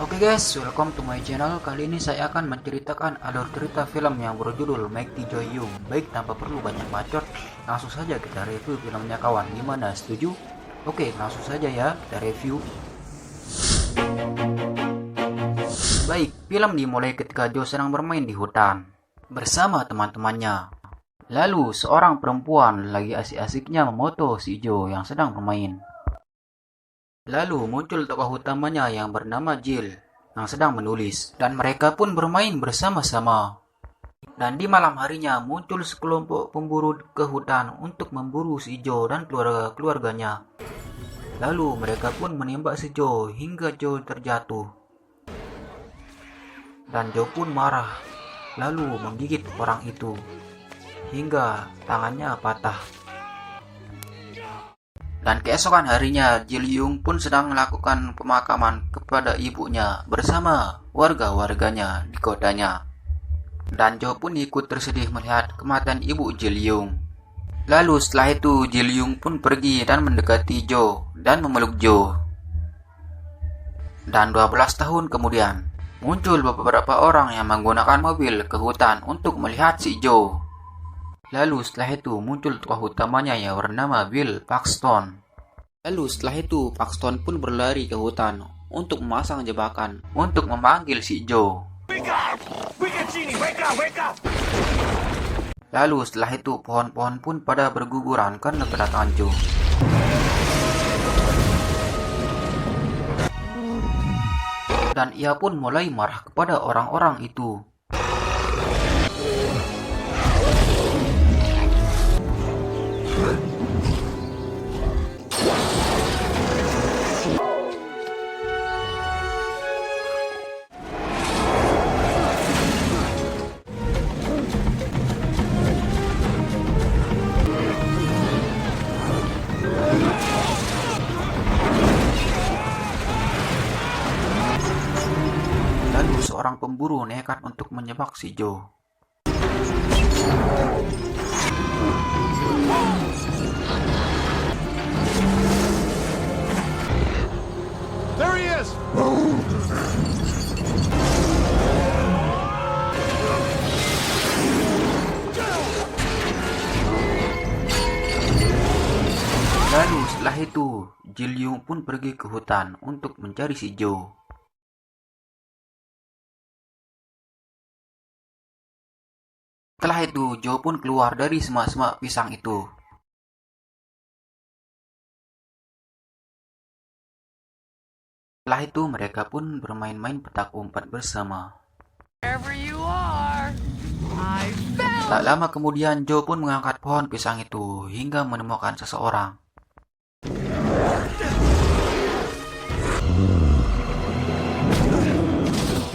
Oke guys, welcome to my channel. Kali ini saya akan menceritakan alur cerita film yang berjudul Mighty Joy Young. Baik, tanpa perlu banyak bacot, langsung saja kita review filmnya kawan. Gimana, setuju? Oke, langsung saja ya kita review. Baik, film dimulai ketika Joe sedang bermain di hutan bersama teman-temannya. Lalu seorang perempuan lagi asik-asiknya memoto si Joe yang sedang bermain. Lalu muncul tokoh utamanya yang bernama Jill yang sedang menulis, dan mereka pun bermain bersama-sama. Dan di malam harinya muncul sekelompok pemburu ke hutan untuk memburu si Joe dan keluarganya. Lalu mereka pun menembak si Joe hingga Joe terjatuh. Dan Joe pun marah, lalu menggigit orang itu hingga tangannya patah. Dan keesokan harinya, Jill Young pun sedang melakukan pemakaman kepada ibunya bersama warga-warganya di kotanya. Dan Joe pun ikut tersedih melihat kematian ibu Jill Young. Lalu setelah itu, Jill Young pun pergi dan mendekati Joe dan memeluk Joe. Dan 12 tahun kemudian, muncul beberapa orang yang menggunakan mobil ke hutan untuk melihat si Joe. Lalu setelah itu muncul tokoh utamanya yang bernama Bill Paxton. Lalu setelah itu Paxton pun berlari ke hutan untuk memasang jebakan untuk memanggil si Joe. Lalu setelah itu pohon-pohon pun pada berguguran karena kedatangan Joe. Dan ia pun mulai marah kepada orang-orang itu. Lalu seorang pemburu nekat untuk menyebak si Joe. There he is! Lalu setelah itu, Jill Young pun pergi ke hutan untuk mencari si Joe. Setelah itu, Joe pun keluar dari semak-semak pisang itu. Setelah itu, mereka pun bermain-main petak umpet bersama. Wherever you are, I found. Tak lama kemudian, Joe pun mengangkat pohon pisang itu hingga menemukan seseorang.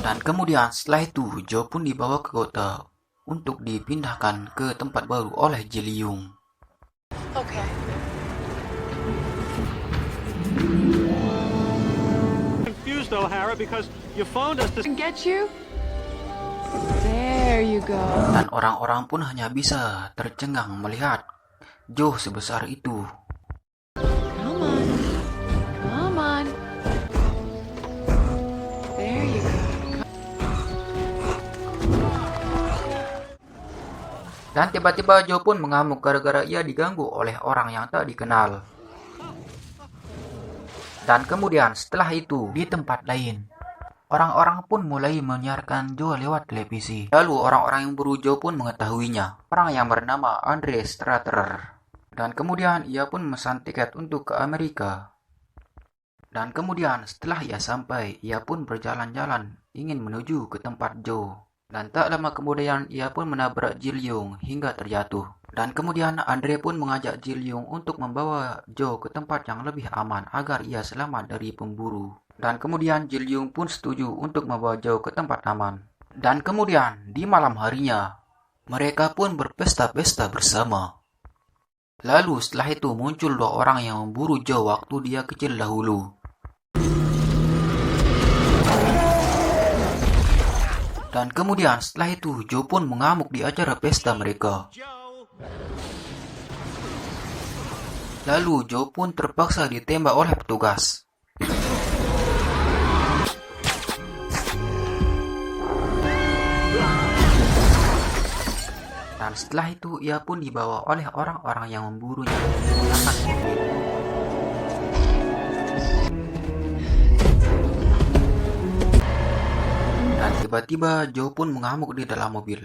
Dan kemudian setelah itu, Joe pun dibawa ke kota untuk dipindahkan ke tempat baru oleh Jill Young. Okay. Confused, O'Hara, because you phoned us to Get you? There you go. Dan orang-orang pun hanya bisa tercengang melihat Joe sebesar itu. Come on. Come on. There you go. Dan tiba-tiba Joe pun mengamuk gara-gara ia diganggu oleh orang yang tak dikenal. Dan kemudian setelah itu, di tempat lain, orang-orang pun mulai menyiarkan Joe lewat televisi. Lalu orang-orang yang berburu Joe pun mengetahuinya, orang yang bernama Andre Strater. Dan kemudian ia pun memesan tiket untuk ke Amerika. Dan kemudian setelah ia sampai, ia pun berjalan-jalan ingin menuju ke tempat Joe. Dan tak lama kemudian ia pun menabrak Jill Young hingga terjatuh. Dan kemudian Andre pun mengajak Jill Young untuk membawa Joe ke tempat yang lebih aman agar ia selamat dari pemburu. Dan kemudian Jill Young pun setuju untuk membawa Joe ke tempat aman. Dan kemudian di malam harinya, mereka pun berpesta-pesta bersama. Lalu setelah itu muncul dua orang yang memburu Joe waktu dia kecil dahulu. Dan kemudian setelah itu Joe pun mengamuk di acara pesta mereka. Lalu Joe pun terpaksa ditembak oleh petugas. Dan setelah itu ia pun dibawa oleh orang-orang yang memburunya menggunakan mobil. Dan tiba-tiba Joe pun mengamuk di dalam mobil.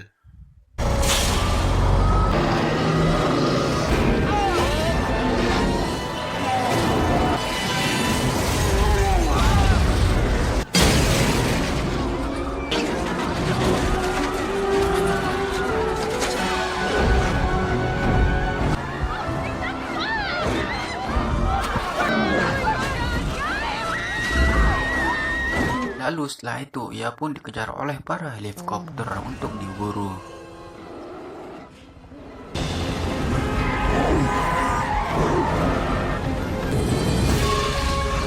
Lalu setelah itu ia pun dikejar oleh para helikopter untuk diburu.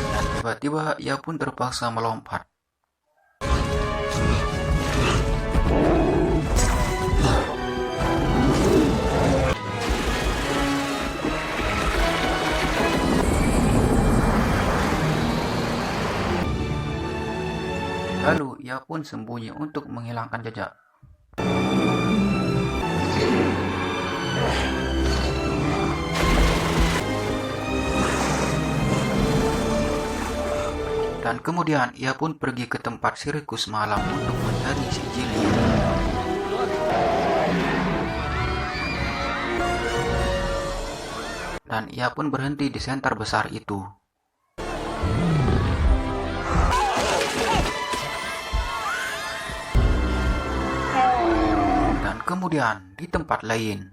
Dan tiba-tiba ia pun terpaksa melompat. Lalu ia pun sembunyi untuk menghilangkan jejak. Dan kemudian ia pun pergi ke tempat sirkus malam untuk mencari si Jillian. Dan ia pun berhenti di senter besar itu. Kemudian di tempat lain,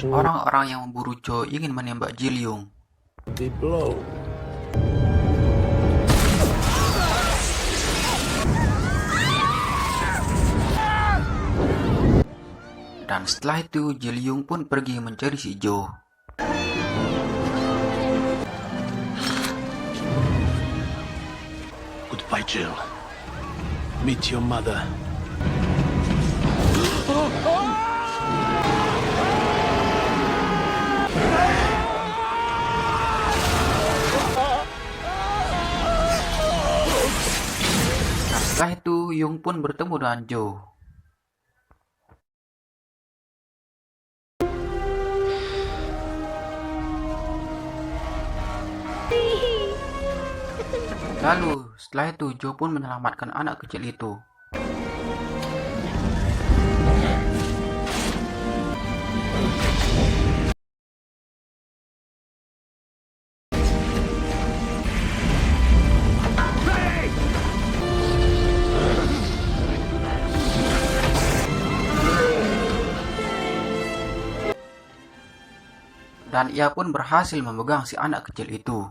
orang-orang yang memburu Joe ingin menembak Jillian. Dan setelah itu Jillian pun pergi mencari si Joe. Goodbye, Jill. Meet your mother. Nah, setelah itu Yung pun bertemu dengan Joe. Lalu, setelah itu Joe pun menyelamatkan anak kecil itu. Dan ia pun berhasil memegang si anak kecil itu.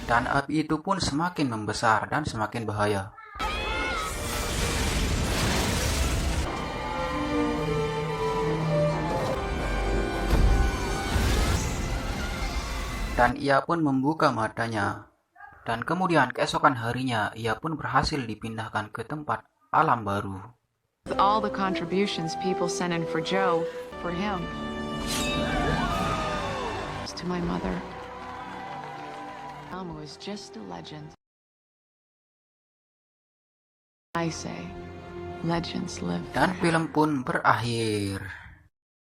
Dan api itu pun semakin membesar dan semakin bahaya. Dan ia pun membuka matanya. Dan kemudian keesokan harinya ia pun berhasil dipindahkan ke tempat alam baru. With all the contributions people sent in for Joe, for him, to my mother, Alma was just a legend. I say, legends live Dan forever. film pun berakhir.